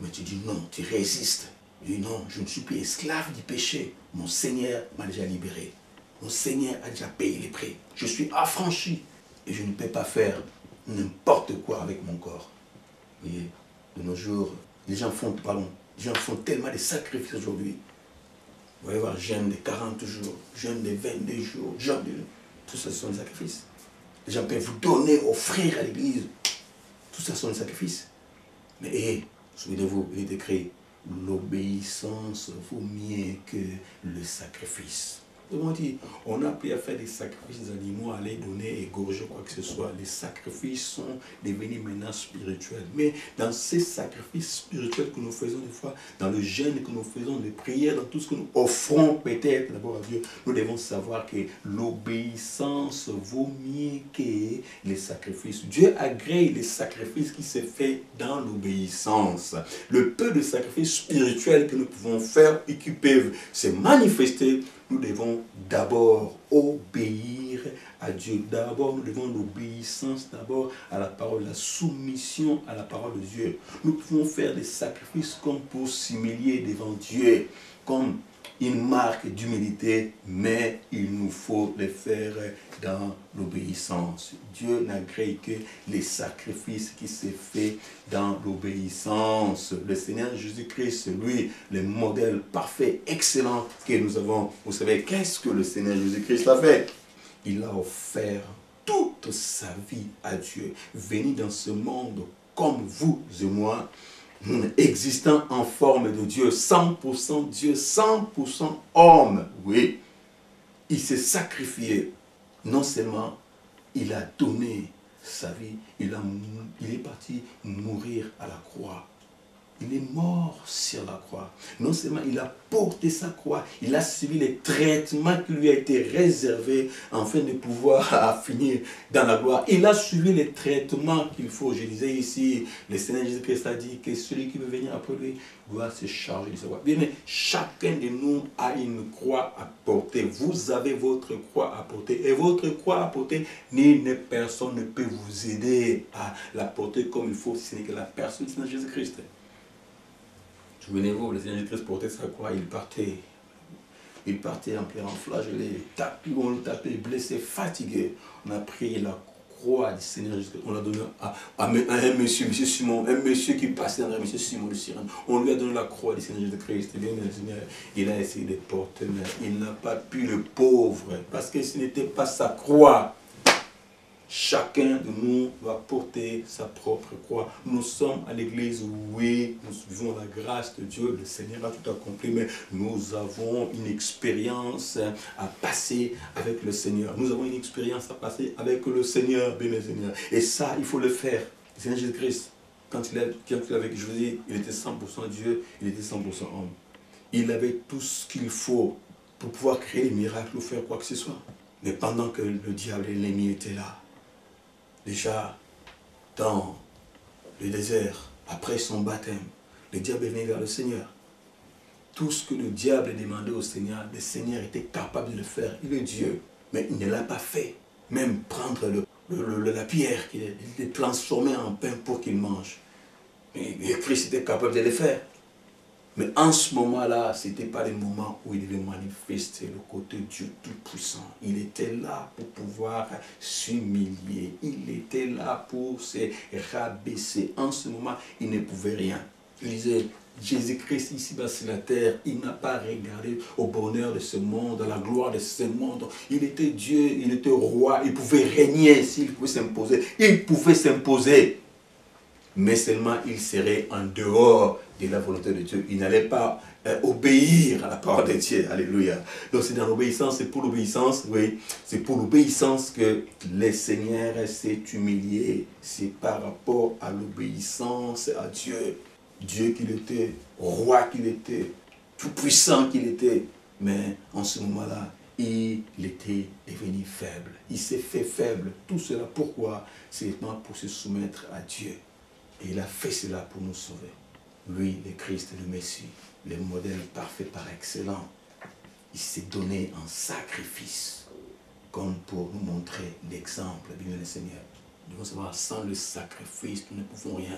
Mais tu dis non, tu résistes. Tu dis non, je ne suis plus esclave du péché. Mon Seigneur m'a déjà libéré. Mon Seigneur a déjà payé les prix. Je suis affranchi. Et je ne peux pas faire n'importe quoi avec mon corps. Vous voyez, de nos jours, les gens font tellement de sacrifices aujourd'hui. Vous allez voir, jeûne de 40 jours, jeûne de 22 jours, jeûne de... Tout ça, ce sont des sacrifices. Les gens peuvent vous donner, offrir à l'église. Tout ça, ce sont des sacrifices. Mais souvenez-vous, il est écrit, l'obéissance vaut mieux que le sacrifice. On a appris à faire des sacrifices des animaux, à les donner, égorger, quoi que ce soit. Les sacrifices sont devenus maintenant spirituels. Mais dans ces sacrifices spirituels que nous faisons des fois, dans le jeûne que nous faisons, les prières, dans tout ce que nous offrons peut-être d'abord à Dieu, nous devons savoir que l'obéissance vaut mieux que les sacrifices. Dieu agrée les sacrifices qui se fait dans l'obéissance. Le peu de sacrifices spirituels que nous pouvons faire et qui peuvent se manifester, nous devons d'abord obéir à Dieu. D'abord, nous devons l'obéissance d'abord à la parole, la soumission à la parole de Dieu. Nous pouvons faire des sacrifices comme pour s'humilier devant Dieu, comme une marque d'humilité, mais il nous faut les faire dans l'obéissance. Dieu n'agrée que les sacrifices qui se font dans l'obéissance. Le Seigneur Jésus-Christ, lui, le modèle parfait, excellent que nous avons. Vous savez, qu'est-ce que le Seigneur Jésus-Christ a fait? Il a offert toute sa vie à Dieu, venu dans ce monde comme vous et moi, existant en forme de Dieu, 100% Dieu, 100% homme. Oui, il s'est sacrifié. Non seulement il a donné sa vie, il est parti mourir à la croix. Il est mort sur la croix. Non seulement il a porté sa croix, il a suivi les traitements qui lui a été réservés afin de pouvoir finir dans la gloire. Il a suivi les traitements qu'il faut. Je disais ici, le Seigneur Jésus-Christ a dit que celui qui veut venir après lui doit se charger de sa croix. Bien, mais chacun de nous a une croix à porter. Vous avez votre croix à porter. Et votre croix à porter, personne ne peut vous aider à la porter comme il faut, si ce n'est que la personne du Seigneur Jésus-Christ. Souvenez-vous, le Seigneur Jésus-Christ portait sa croix, il partait en plein flagellé, on le tapait, blessé, fatigué. On a pris la croix du Seigneur Jésus-Christ, on l'a donné à un monsieur, M. Simon, un monsieur qui passait dans M. Simon de Cyrène. On lui a donné la croix du Seigneur Jésus-Christ. Bien, le Seigneur, il a essayé de porter, mais il n'a pas pu, le pauvre, parce que ce n'était pas sa croix. Chacun de nous doit porter sa propre croix. Nous sommes à l'église, oui, nous vivons la grâce de Dieu, le Seigneur a tout accompli, mais nous avons une expérience à passer avec le Seigneur. Nous avons une expérience à passer avec le Seigneur, bien le Seigneur. Et ça, il faut le faire. Le Seigneur Jésus-Christ, quand il est avec Jésus, il était 100% Dieu, il était 100% homme. Il avait tout ce qu'il faut pour pouvoir créer des miracles ou faire quoi que ce soit. Mais pendant que le diable et l'ennemi étaient là, déjà, dans le désert, après son baptême, le diable est venu vers le Seigneur. Tout ce que le diable demandait au Seigneur, le Seigneur était capable de le faire. Il est Dieu, mais il ne l'a pas fait. Même prendre la pierre, il est transformé en pain pour qu'il mange. Et Christ était capable de le faire. Mais en ce moment-là, ce n'était pas le moment où il devait manifester le côté Dieu Tout-Puissant. Il était là pour pouvoir s'humilier. Il était là pour se rabaisser. En ce moment, il ne pouvait rien. Il disait, Jésus-Christ ici-bas sur la terre, il n'a pas regardé au bonheur de ce monde, à la gloire de ce monde. Il était Dieu, il était roi, il pouvait régner s'il pouvait s'imposer. Il pouvait s'imposer. Mais seulement il serait en dehors de la volonté de Dieu. Il n'allait pas obéir à la parole de Dieu. Alléluia. Donc c'est dans l'obéissance, c'est pour l'obéissance, oui. C'est pour l'obéissance que le Seigneur s'est humilié. C'est par rapport à l'obéissance à Dieu. Dieu qu'il était, roi qu'il était, tout puissant qu'il était. Mais en ce moment-là, il était devenu faible. Il s'est fait faible. Tout cela, pourquoi? C'est pour se soumettre à Dieu. Et il a fait cela pour nous sauver. Lui, le Christ, le Messie, le modèle parfait par excellence. Il s'est donné en sacrifice, comme pour nous montrer l'exemple, bien le Seigneur. Nous devons savoir, sans le sacrifice, nous ne pouvons rien.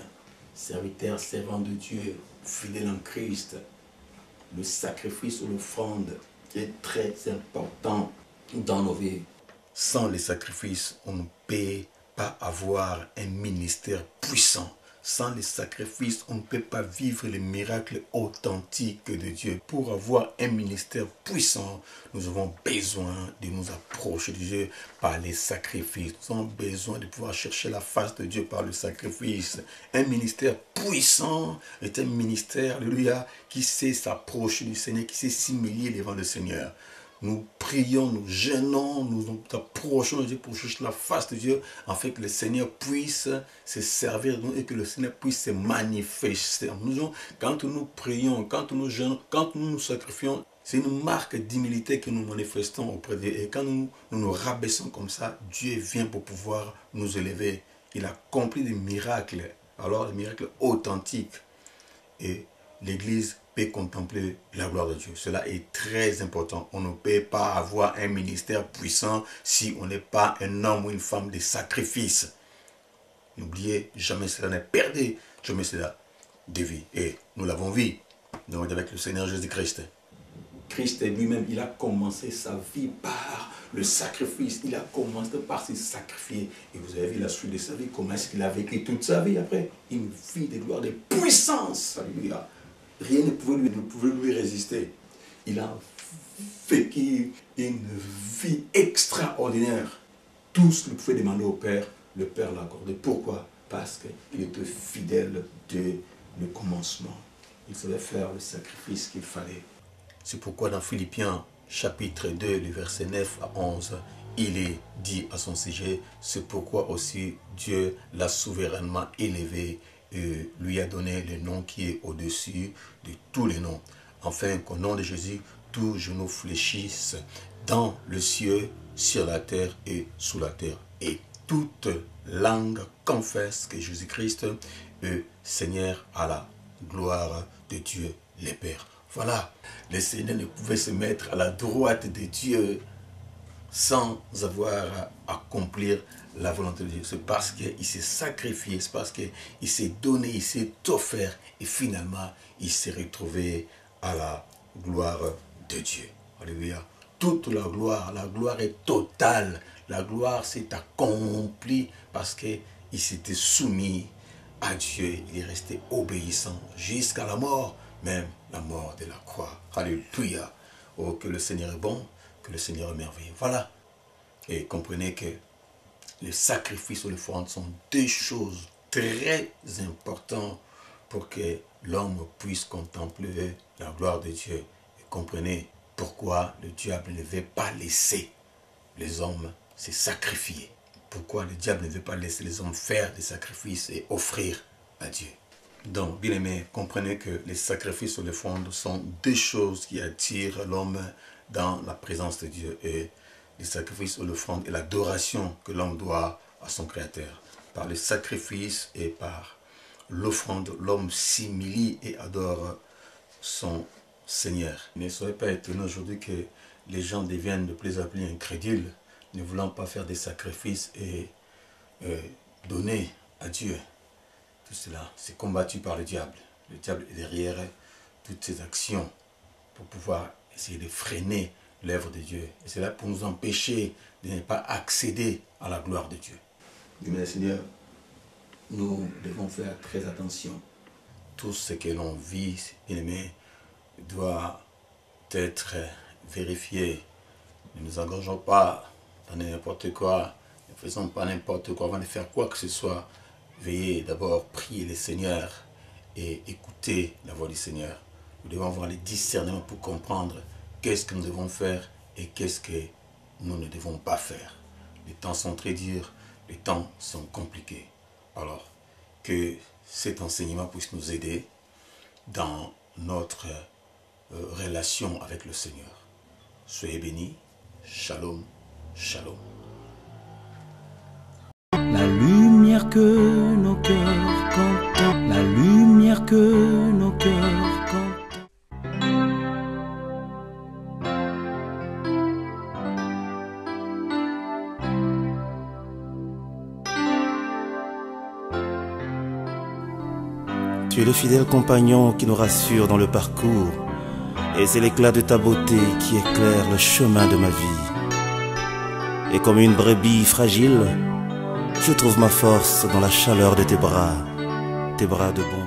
Serviteurs, servants de Dieu, fidèles en Christ, le sacrifice ou l'offrande est très important dans nos vies. Sans les sacrifices, on ne peut pas avoir un ministère puissant. Sans les sacrifices, on ne peut pas vivre les miracles authentiques de Dieu. Pour avoir un ministère puissant, nous avons besoin de nous approcher de Dieu par les sacrifices. Nous avons besoin de pouvoir chercher la face de Dieu par le sacrifice. Un ministère puissant est un ministère, alléluia, qui sait s'approcher du Seigneur, qui sait s'humilier devant le Seigneur. Nous prions, nous jeûnons, nous approchons de Dieu pour chercher la face de Dieu, afin que le Seigneur puisse se servir de nous et que le Seigneur puisse se manifester. Quand nous prions, quand nous jeûnons, quand nous nous sacrifions, c'est une marque d'humilité que nous manifestons auprès de Dieu. Et quand nous rabaissons comme ça, Dieu vient pour pouvoir nous élever. Il a accompli des miracles, alors des miracles authentiques. Et l'Église peut contempler la gloire de Dieu. Cela est très important. On ne peut pas avoir un ministère puissant si on n'est pas un homme ou une femme de sacrifice. N'oubliez jamais cela, ne perdez jamais cela de vie. Et nous l'avons vu donc avec le Seigneur Jésus-Christ. Christ lui-même, il a commencé sa vie par le sacrifice. Il a commencé par se sacrifier. Et vous avez vu la suite de sa vie, comment est-ce qu'il a vécu toute sa vie après. Une vie de gloire, de puissance. Alléluia. Rien ne pouvait lui résister. Il a vécu une vie extraordinaire. Tout ce qu'il pouvait demander au Père, le Père l'a accordé. Pourquoi? Parce qu'il était fidèle dès le commencement. Il savait faire le sacrifice qu'il fallait. C'est pourquoi dans Philippiens chapitre 2, le verset 9 à 11, il est dit à son sujet, c'est pourquoi aussi Dieu l'a souverainement élevé et lui a donné le nom qui est au-dessus de tous les noms, afin qu'au nom de Jésus, tous genoux fléchissent dans le ciel, sur la terre et sous la terre. Et toute langue confesse que Jésus-Christ est Seigneur à la gloire de Dieu le Père. Voilà, le Seigneur ne pouvait se mettre à la droite de Dieu sans avoir à accomplir la volonté de Dieu. C'est parce qu'il s'est sacrifié, c'est parce qu'il s'est donné, il s'est offert et finalement il s'est retrouvé à la gloire de Dieu. Alléluia. Toute la gloire est totale. La gloire s'est accomplie parce qu'il s'était soumis à Dieu. Il est resté obéissant jusqu'à la mort, même la mort de la croix. Alléluia. Oh, que le Seigneur est bon, que le Seigneur est merveilleux. Voilà. Et comprenez que les sacrifices ou les offrandes sont deux choses très importantes pour que l'homme puisse contempler la gloire de Dieu. Et comprenez pourquoi le diable ne veut pas laisser les hommes se sacrifier. Pourquoi le diable ne veut pas laisser les hommes faire des sacrifices et offrir à Dieu. Donc, bien aimé, comprenez que les sacrifices ou les offrandes sont deux choses qui attirent l'homme dans la présence de Dieu. Et les sacrifices ou l'offrande et l'adoration que l'homme doit à son Créateur. Par le sacrifice et par l'offrande, l'homme s'humilie et adore son Seigneur. Ne soyez pas étonnés aujourd'hui que les gens deviennent de plus en plus incrédules, ne voulant pas faire des sacrifices et donner à Dieu. Tout cela, c'est combattu par le diable. Le diable est derrière toutes ces actions pour pouvoir essayer de freiner l'œuvre de Dieu. Et c'est là pour nous empêcher de ne pas accéder à la gloire de Dieu. Mais Seigneur, nous devons faire très attention. Tout ce que l'on vit, bien aimé, doit être vérifié. Ne nous engageons pas dans n'importe quoi. Ne faisons pas n'importe quoi avant de faire quoi que ce soit. Veillez d'abord, prier le Seigneur et écouter la voix du Seigneur. Nous devons avoir les discernements pour comprendre qu'est-ce que nous devons faire et qu'est-ce que nous ne devons pas faire. Les temps sont très durs, les temps sont compliqués. Alors, que cet enseignement puisse nous aider dans notre relation avec le Seigneur. Soyez bénis. Shalom, shalom. La lumière que nos cœurs contemplent, la lumière que nos cœurs contemplent. Tu es le fidèle compagnon qui nous rassure dans le parcours, et c'est l'éclat de ta beauté qui éclaire le chemin de ma vie. Et comme une brebis fragile, je trouve ma force dans la chaleur de tes bras de bonté.